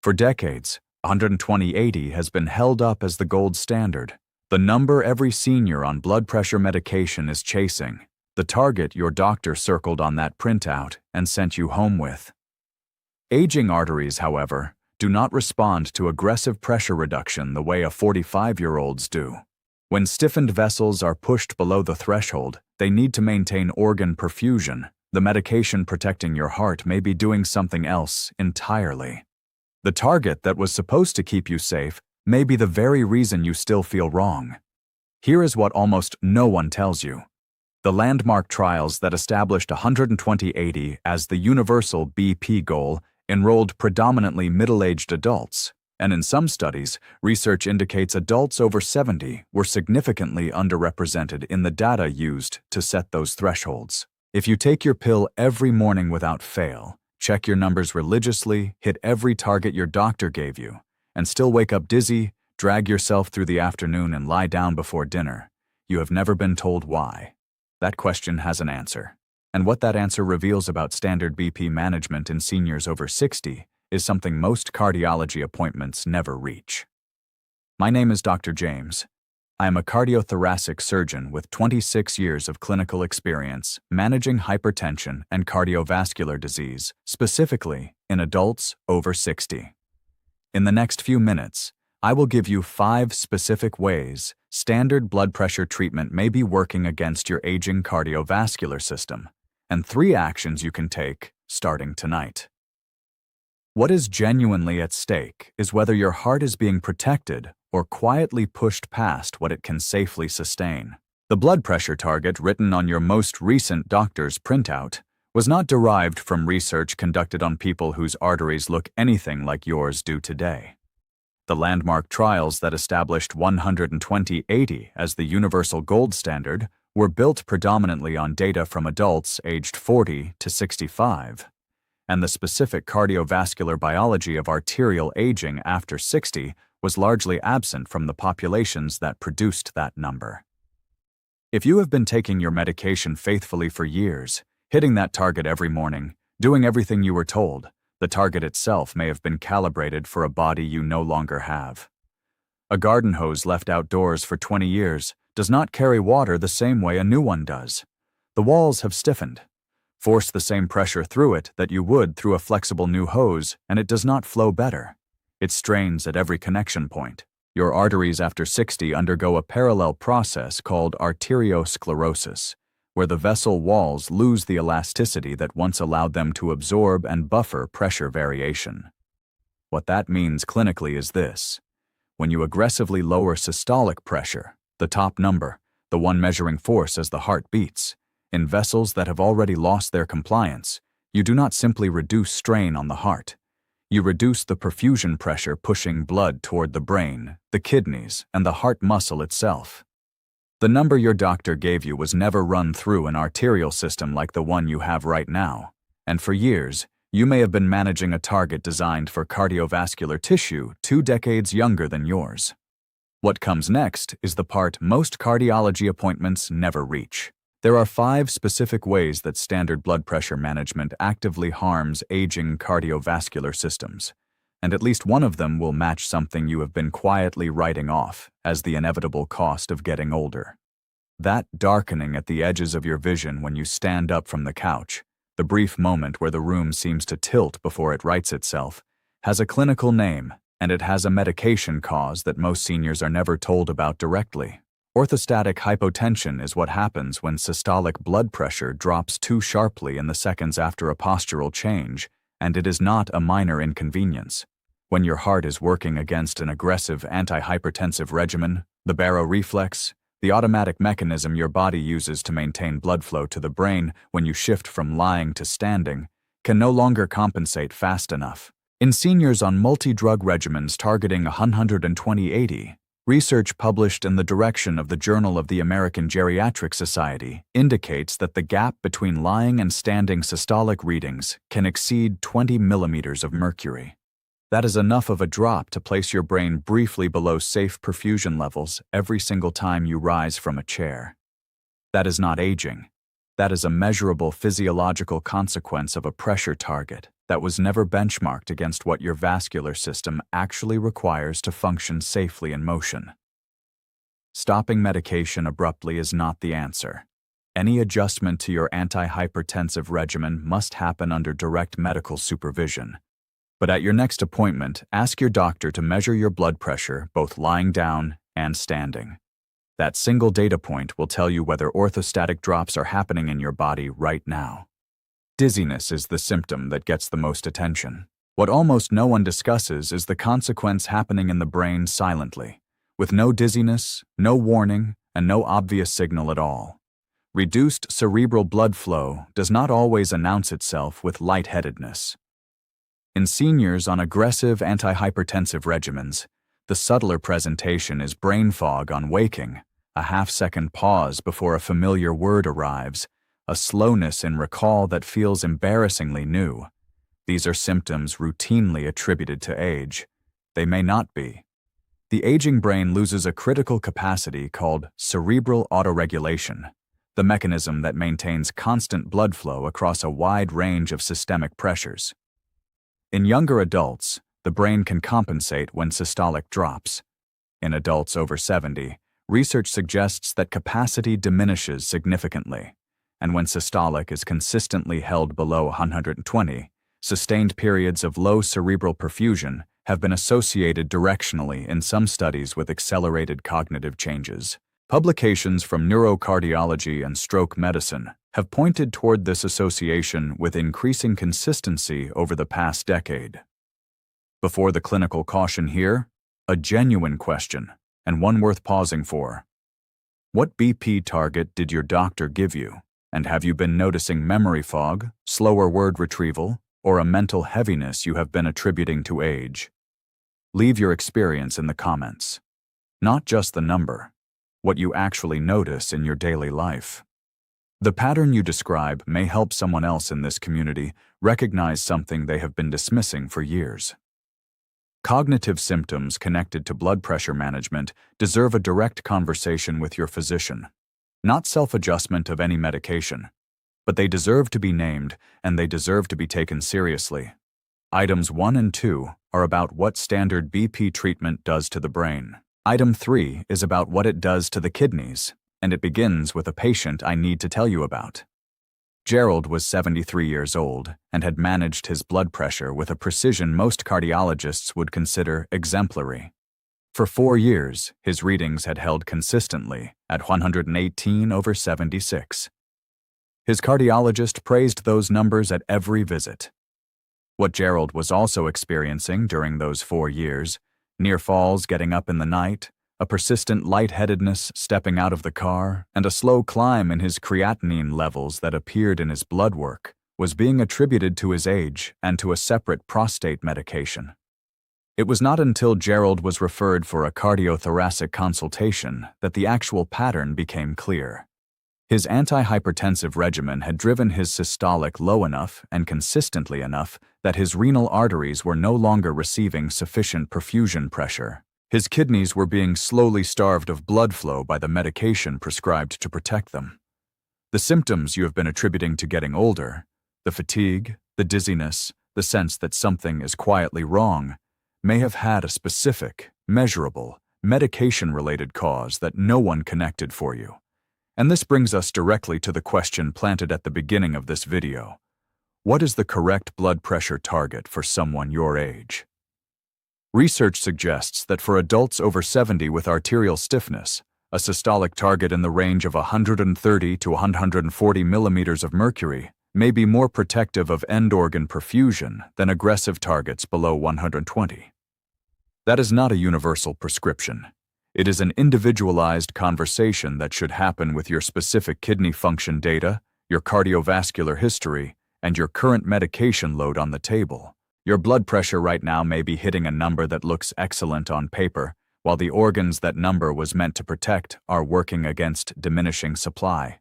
For decades, 120/80 has been held up as the gold standard, the number every senior on blood pressure medication is chasing, the target your doctor circled on that printout and sent you home with. Aging arteries, however, do not respond to aggressive pressure reduction the way a 45-year-olds do. When stiffened vessels are pushed below the threshold, they need to maintain organ perfusion. The medication protecting your heart may be doing something else entirely. The target that was supposed to keep you safe may be the very reason you still feel wrong. Here is what almost no one tells you. The landmark trials that established 120/80 as the universal BP goal enrolled predominantly middle-aged adults, and in some studies, research indicates adults over 70 were significantly underrepresented in the data used to set those thresholds. If you take your pill every morning without fail, check your numbers religiously, hit every target your doctor gave you, and still wake up dizzy, drag yourself through the afternoon and lie down before dinner, you have never been told why. That question has an answer. And what that answer reveals about standard BP management in seniors over 60 is something most cardiology appointments never reach. My name is Dr. James. I am a cardiothoracic surgeon with 26 years of clinical experience managing hypertension and cardiovascular disease, specifically in adults over 60. In the next few minutes, I will give you 5 specific ways standard blood pressure treatment may be working against your aging cardiovascular system, and 3 actions you can take starting tonight. What is genuinely at stake is whether your heart is being protected or quietly pushed past what it can safely sustain. The blood pressure target written on your most recent doctor's printout was not derived from research conducted on people whose arteries look anything like yours do today. The landmark trials that established 120/80 as the universal gold standard were built predominantly on data from adults aged 40 to 65, and the specific cardiovascular biology of arterial aging after 60 was largely absent from the populations that produced that number. If you have been taking your medication faithfully for years, hitting that target every morning, doing everything you were told, the target itself may have been calibrated for a body you no longer have. A garden hose left outdoors for 20 years does not carry water the same way a new one does. The walls have stiffened. Force the same pressure through it that you would through a flexible new hose, and it does not flow better. It strains at every connection point. Your arteries after 60 undergo a parallel process called arteriosclerosis, where the vessel walls lose the elasticity that once allowed them to absorb and buffer pressure variation. What that means clinically is this. When you aggressively lower systolic pressure, the top number, the one measuring force as the heart beats, in vessels that have already lost their compliance, you do not simply reduce strain on the heart. You reduce the perfusion pressure pushing blood toward the brain, the kidneys, and the heart muscle itself. The number your doctor gave you was never run through an arterial system like the one you have right now, and for years, you may have been managing a target designed for cardiovascular tissue 2 decades younger than yours. What comes next is the part most cardiology appointments never reach. There are 5 specific ways that standard blood pressure management actively harms aging cardiovascular systems, and at least one of them will match something you have been quietly writing off as the inevitable cost of getting older. That darkening at the edges of your vision when you stand up from the couch, the brief moment where the room seems to tilt before it rights itself, has a clinical name, and it has a medication cause that most seniors are never told about directly. Orthostatic hypotension is what happens when systolic blood pressure drops too sharply in the seconds after a postural change, and it is not a minor inconvenience. When your heart is working against an aggressive antihypertensive regimen, the baroreflex, the automatic mechanism your body uses to maintain blood flow to the brain when you shift from lying to standing, can no longer compensate fast enough. In seniors on multi-drug regimens targeting 120/80, research published in the direction of the Journal of the American Geriatric Society indicates that the gap between lying and standing systolic readings can exceed 20 millimeters of mercury. That is enough of a drop to place your brain briefly below safe perfusion levels every single time you rise from a chair. That is not aging. That is a measurable physiological consequence of a pressure target that was never benchmarked against what your vascular system actually requires to function safely in motion. Stopping medication abruptly is not the answer. Any adjustment to your antihypertensive regimen must happen under direct medical supervision. But at your next appointment, ask your doctor to measure your blood pressure both lying down and standing. That single data point will tell you whether orthostatic drops are happening in your body right now. Dizziness is the symptom that gets the most attention. What almost no one discusses is the consequence happening in the brain silently, with no dizziness, no warning, and no obvious signal at all. Reduced cerebral blood flow does not always announce itself with lightheadedness. In seniors on aggressive antihypertensive regimens, the subtler presentation is brain fog on waking, a half-second pause before a familiar word arrives, a slowness in recall that feels embarrassingly new. These are symptoms routinely attributed to age. They may not be. The aging brain loses a critical capacity called cerebral autoregulation, the mechanism that maintains constant blood flow across a wide range of systemic pressures. In younger adults, the brain can compensate when systolic drops. In adults over 70, research suggests that capacity diminishes significantly, and when systolic is consistently held below 120, sustained periods of low cerebral perfusion have been associated directionally in some studies with accelerated cognitive changes. Publications from neurocardiology and stroke medicine have pointed toward this association with increasing consistency over the past decade. Before the clinical caution here, a genuine question, and one worth pausing for. What BP target did your doctor give you, and have you been noticing memory fog, slower word retrieval, or a mental heaviness you have been attributing to age? Leave your experience in the comments. Not just the number, what you actually notice in your daily life. The pattern you describe may help someone else in this community recognize something they have been dismissing for years. Cognitive symptoms connected to blood pressure management deserve a direct conversation with your physician. Not self-adjustment of any medication, but they deserve to be named and they deserve to be taken seriously. Items 1 and 2 are about what standard BP treatment does to the brain. Item 3 is about what it does to the kidneys, and it begins with a patient I need to tell you about. Gerald was 73 years old and had managed his blood pressure with a precision most cardiologists would consider exemplary. For 4 years, his readings had held consistently at 118/76. His cardiologist praised those numbers at every visit. What Gerald was also experiencing during those 4 years, near falls getting up in the night, a persistent lightheadedness stepping out of the car, and a slow climb in his creatinine levels that appeared in his blood work, was being attributed to his age and to a separate prostate medication. It was not until Gerald was referred for a cardiothoracic consultation that the actual pattern became clear. His antihypertensive regimen had driven his systolic low enough and consistently enough that his renal arteries were no longer receiving sufficient perfusion pressure. His kidneys were being slowly starved of blood flow by the medication prescribed to protect them. The symptoms you have been attributing to getting older, the fatigue, the dizziness, the sense that something is quietly wrong, may have had a specific, measurable, medication-related cause that no one connected for you. And this brings us directly to the question planted at the beginning of this video. What is the correct blood pressure target for someone your age? Research suggests that for adults over 70 with arterial stiffness, a systolic target in the range of 130 to 140 millimeters of mercury may be more protective of end organ perfusion than aggressive targets below 120. That is not a universal prescription. It is an individualized conversation that should happen with your specific kidney function data, your cardiovascular history, and your current medication load on the table. Your blood pressure right now may be hitting a number that looks excellent on paper, while the organs that number was meant to protect are working against diminishing supply.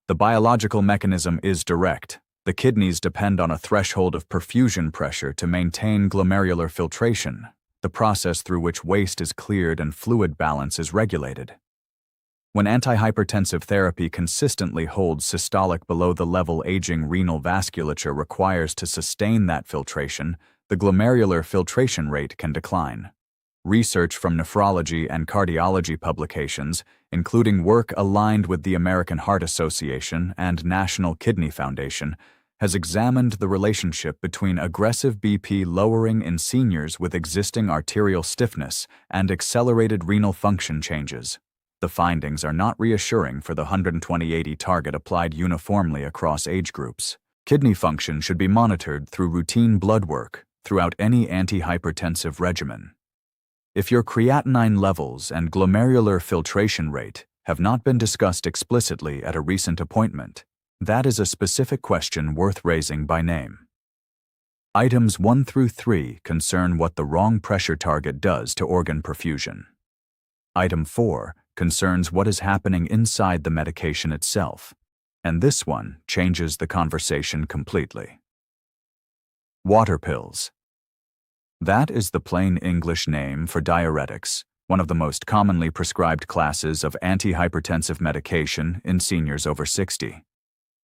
The biological mechanism is direct. The kidneys depend on a threshold of perfusion pressure to maintain glomerular filtration, the process through which waste is cleared and fluid balance is regulated. When antihypertensive therapy consistently holds systolic below the level aging renal vasculature requires to sustain that filtration, the glomerular filtration rate can decline. Research from nephrology and cardiology publications, including work aligned with the American Heart Association and National Kidney Foundation, has examined the relationship between aggressive BP lowering in seniors with existing arterial stiffness and accelerated renal function changes. The findings are not reassuring for the 120/80 target applied uniformly across age groups. Kidney function should be monitored through routine blood work throughout any antihypertensive regimen. If your creatinine levels and glomerular filtration rate have not been discussed explicitly at a recent appointment, that is a specific question worth raising by name. Items 1 through 3 concern what the wrong pressure target does to organ perfusion. Item 4 concerns what is happening inside the medication itself, and this one changes the conversation completely. Water pills. That is the plain English name for diuretics, one of the most commonly prescribed classes of antihypertensive medication in seniors over 60.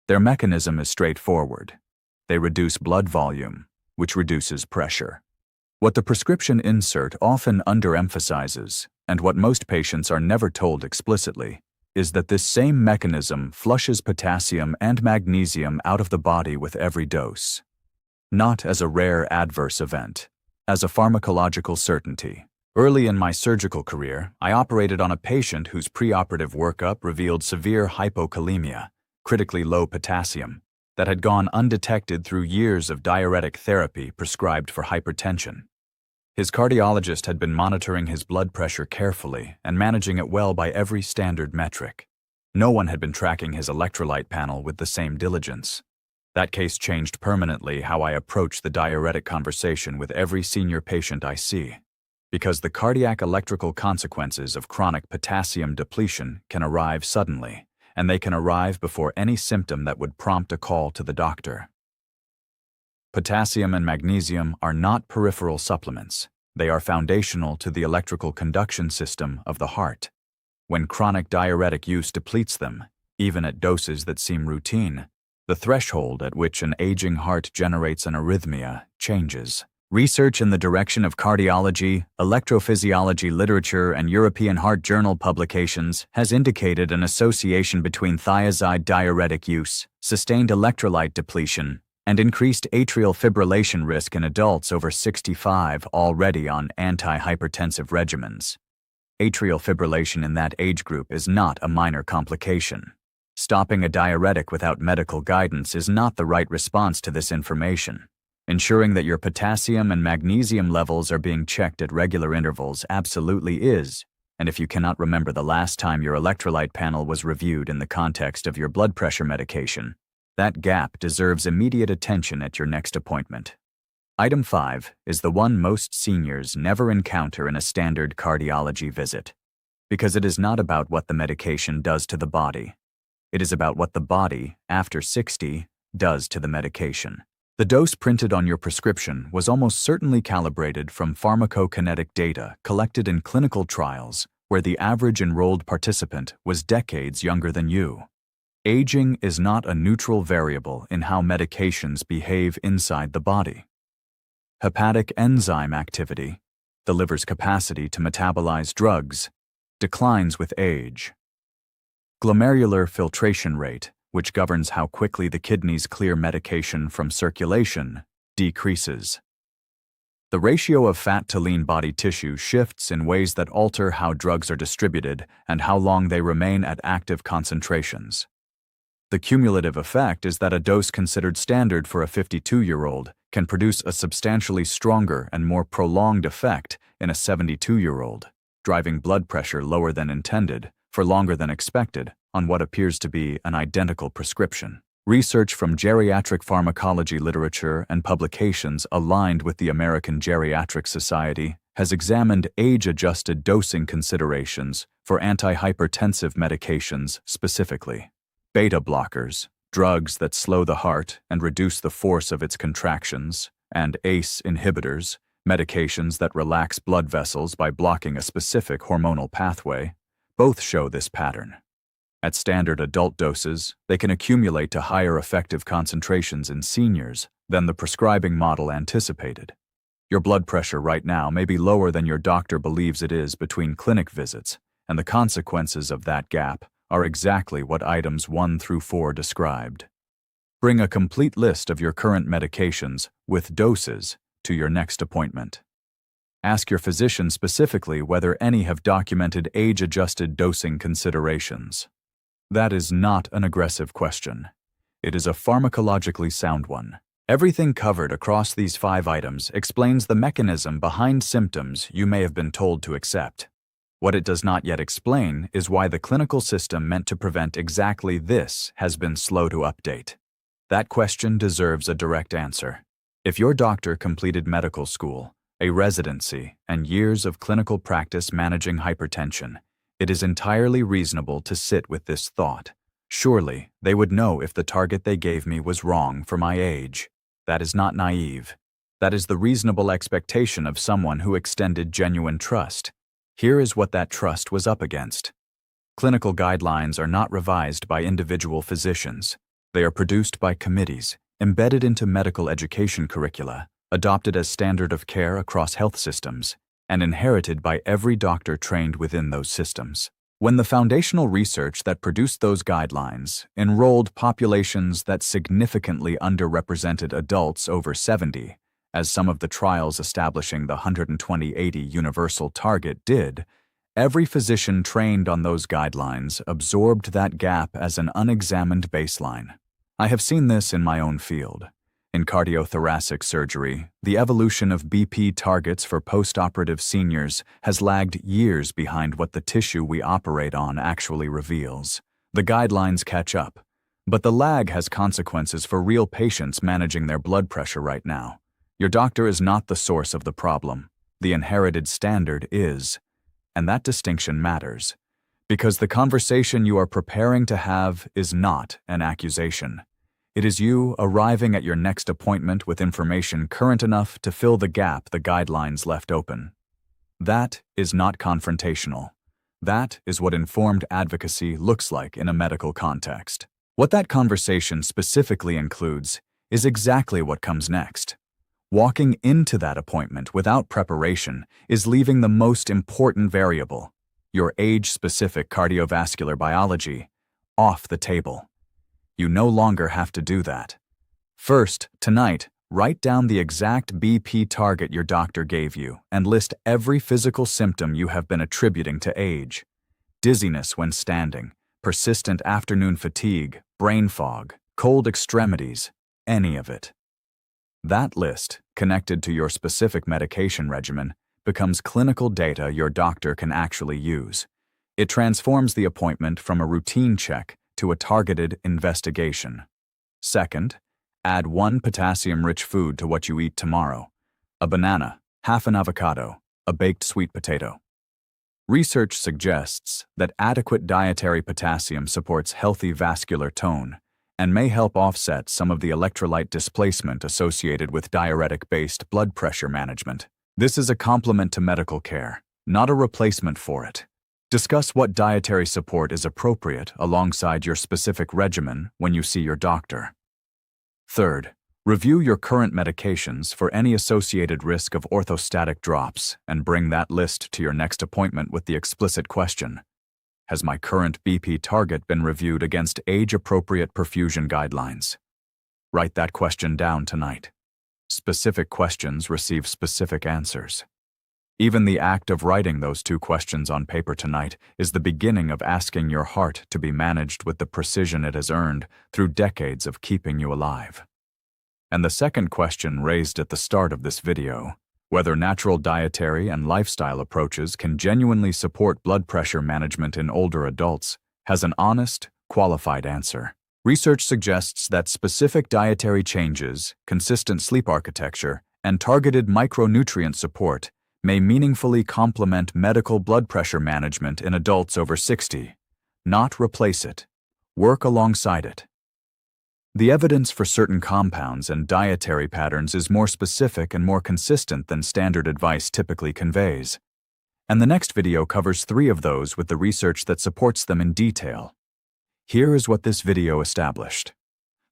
Their mechanism is straightforward. They reduce blood volume, which reduces pressure. What the prescription insert often underemphasizes, and what most patients are never told explicitly, is that this same mechanism flushes potassium and magnesium out of the body with every dose. Not as a rare adverse event, as a pharmacological certainty. Early in my surgical career, I operated on a patient whose preoperative workup revealed severe hypokalemia, critically low potassium, that had gone undetected through years of diuretic therapy prescribed for hypertension. His cardiologist had been monitoring his blood pressure carefully and managing it well by every standard metric. No one had been tracking his electrolyte panel with the same diligence. That case changed permanently how I approach the diuretic conversation with every senior patient I see, because the cardiac electrical consequences of chronic potassium depletion can arrive suddenly, and they can arrive before any symptom that would prompt a call to the doctor. Potassium and magnesium are not peripheral supplements. They are foundational to the electrical conduction system of the heart. When chronic diuretic use depletes them, even at doses that seem routine, the threshold at which an aging heart generates an arrhythmia changes. Research in the direction of cardiology, electrophysiology literature, and European Heart Journal publications has indicated an association between thiazide diuretic use, sustained electrolyte depletion, and increased atrial fibrillation risk in adults over 65 already on antihypertensive regimens. Atrial fibrillation in that age group is not a minor complication. Stopping a diuretic without medical guidance is not the right response to this information. Ensuring that your potassium and magnesium levels are being checked at regular intervals absolutely is, and if you cannot remember the last time your electrolyte panel was reviewed in the context of your blood pressure medication, that gap deserves immediate attention at your next appointment. Item 5 is the one most seniors never encounter in a standard cardiology visit, because it is not about what the medication does to the body. It is about what the body, after 60, does to the medication. The dose printed on your prescription was almost certainly calibrated from pharmacokinetic data collected in clinical trials where the average enrolled participant was decades younger than you. Aging is not a neutral variable in how medications behave inside the body. Hepatic enzyme activity, the liver's capacity to metabolize drugs, declines with age. Glomerular filtration rate, which governs how quickly the kidneys clear medication from circulation, decreases. The ratio of fat to lean body tissue shifts in ways that alter how drugs are distributed and how long they remain at active concentrations. The cumulative effect is that a dose considered standard for a 52-year-old can produce a substantially stronger and more prolonged effect in a 72-year-old, driving blood pressure lower than intended for longer than expected on what appears to be an identical prescription. Research from geriatric pharmacology literature and publications aligned with the American Geriatric Society has examined age-adjusted dosing considerations for antihypertensive medications specifically. Beta blockers, drugs that slow the heart and reduce the force of its contractions, and ACE inhibitors, medications that relax blood vessels by blocking a specific hormonal pathway, Both show this pattern. At standard adult doses, they can accumulate to higher effective concentrations in seniors than the prescribing model anticipated. Your blood pressure right now may be lower than your doctor believes it is between clinic visits, and the consequences of that gap are exactly what items 1 through 4 described. Bring a complete list of your current medications with doses to your next appointment. Ask your physician specifically whether any have documented age-adjusted dosing considerations. That is not an aggressive question. It is a pharmacologically sound one. Everything covered across these 5 items explains the mechanism behind symptoms you may have been told to accept. What it does not yet explain is why the clinical system meant to prevent exactly this has been slow to update. That question deserves a direct answer. If your doctor completed medical school, a residency, and years of clinical practice managing hypertension, it is entirely reasonable to sit with this thought. Surely, they would know if the target they gave me was wrong for my age. That is not naive. That is the reasonable expectation of someone who extended genuine trust. Here is what that trust was up against. Clinical guidelines are not revised by individual physicians. They are produced by committees, embedded into medical education curricula, adopted as standard of care across health systems, and inherited by every doctor trained within those systems. When the foundational research that produced those guidelines enrolled populations that significantly underrepresented adults over 70, as some of the trials establishing the 120/80 universal target did, every physician trained on those guidelines absorbed that gap as an unexamined baseline. I have seen this in my own field. In cardiothoracic surgery, the evolution of BP targets for postoperative seniors has lagged years behind what the tissue we operate on actually reveals. The guidelines catch up, but the lag has consequences for real patients managing their blood pressure right now. Your doctor is not the source of the problem. The inherited standard is. And that distinction matters, because the conversation you are preparing to have is not an accusation. It is you arriving at your next appointment with information current enough to fill the gap the guidelines left open. That is not confrontational. That is what informed advocacy looks like in a medical context. What that conversation specifically includes is exactly what comes next. Walking into that appointment without preparation is leaving the most important variable, your age-specific cardiovascular biology, off the table. You no longer have to do that. First, tonight, write down the exact BP target your doctor gave you and list every physical symptom you have been attributing to age. Dizziness when standing, persistent afternoon fatigue, brain fog, cold extremities, any of it. That list, connected to your specific medication regimen, becomes clinical data your doctor can actually use. It transforms the appointment from a routine check to a targeted investigation. Second, add 1 potassium-rich food to what you eat tomorrow: a banana, half an avocado, a baked sweet potato. Research suggests that adequate dietary potassium supports healthy vascular tone and may help offset some of the electrolyte displacement associated with diuretic-based blood pressure management. This is a complement to medical care, not a replacement for it. Discuss what dietary support is appropriate alongside your specific regimen when you see your doctor. Third, review your current medications for any associated risk of orthostatic drops and bring that list to your next appointment with the explicit question: has my current BP target been reviewed against age-appropriate perfusion guidelines? Write that question down tonight. Specific questions receive specific answers. Even the act of writing those 2 questions on paper tonight is the beginning of asking your heart to be managed with the precision it has earned through decades of keeping you alive. And the second question raised at the start of this video, whether natural dietary and lifestyle approaches can genuinely support blood pressure management in older adults, has an honest, qualified answer. Research suggests that specific dietary changes, consistent sleep architecture, and targeted micronutrient support may meaningfully complement medical blood pressure management in adults over 60, not replace it. Work alongside it. The evidence for certain compounds and dietary patterns is more specific and more consistent than standard advice typically conveys. And the next video covers 3 of those with the research that supports them in detail. Here is what this video established.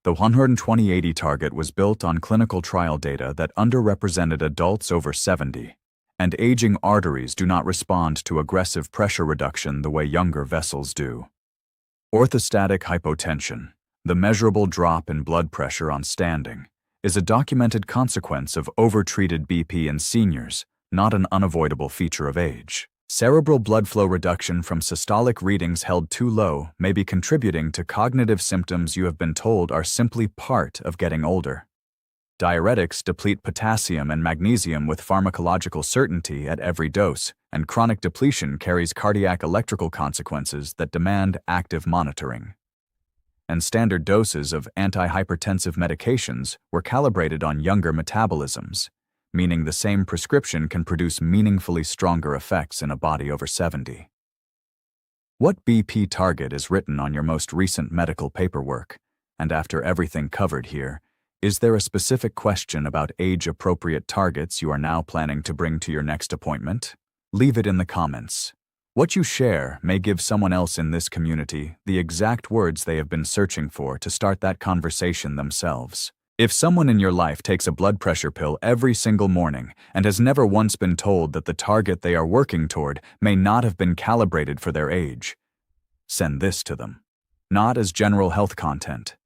The 120/80 target was built on clinical trial data that underrepresented adults over 70, and aging arteries do not respond to aggressive pressure reduction the way younger vessels do. Orthostatic hypotension, the measurable drop in blood pressure on standing, is a documented consequence of overtreated BP in seniors, not an unavoidable feature of age. Cerebral blood flow reduction from systolic readings held too low may be contributing to cognitive symptoms you have been told are simply part of getting older. Diuretics deplete potassium and magnesium with pharmacological certainty at every dose, and chronic depletion carries cardiac electrical consequences that demand active monitoring. And standard doses of antihypertensive medications were calibrated on younger metabolisms, meaning the same prescription can produce meaningfully stronger effects in a body over 70. What BP target is written on your most recent medical paperwork? And after everything covered here, is there a specific question about age-appropriate targets you are now planning to bring to your next appointment? Leave it in the comments. What you share may give someone else in this community the exact words they have been searching for to start that conversation themselves. If someone in your life takes a blood pressure pill every single morning and has never once been told that the target they are working toward may not have been calibrated for their age, send this to them. Not as general health content,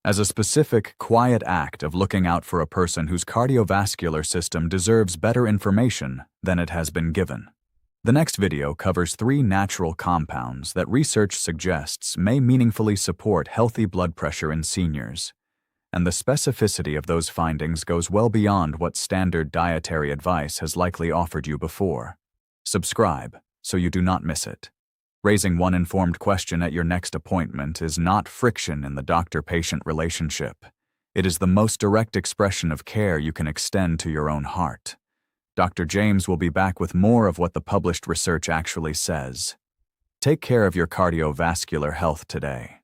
as a specific, quiet act of looking out for a person whose cardiovascular system deserves better information than it has been given. The next video covers 3 natural compounds that research suggests may meaningfully support healthy blood pressure in seniors. And the specificity of those findings goes well beyond what standard dietary advice has likely offered you before. Subscribe so you do not miss it. Raising one informed question at your next appointment is not friction in the doctor-patient relationship. It is the most direct expression of care you can extend to your own heart. Dr. James will be back with more of what the published research actually says. Take care of your cardiovascular health today.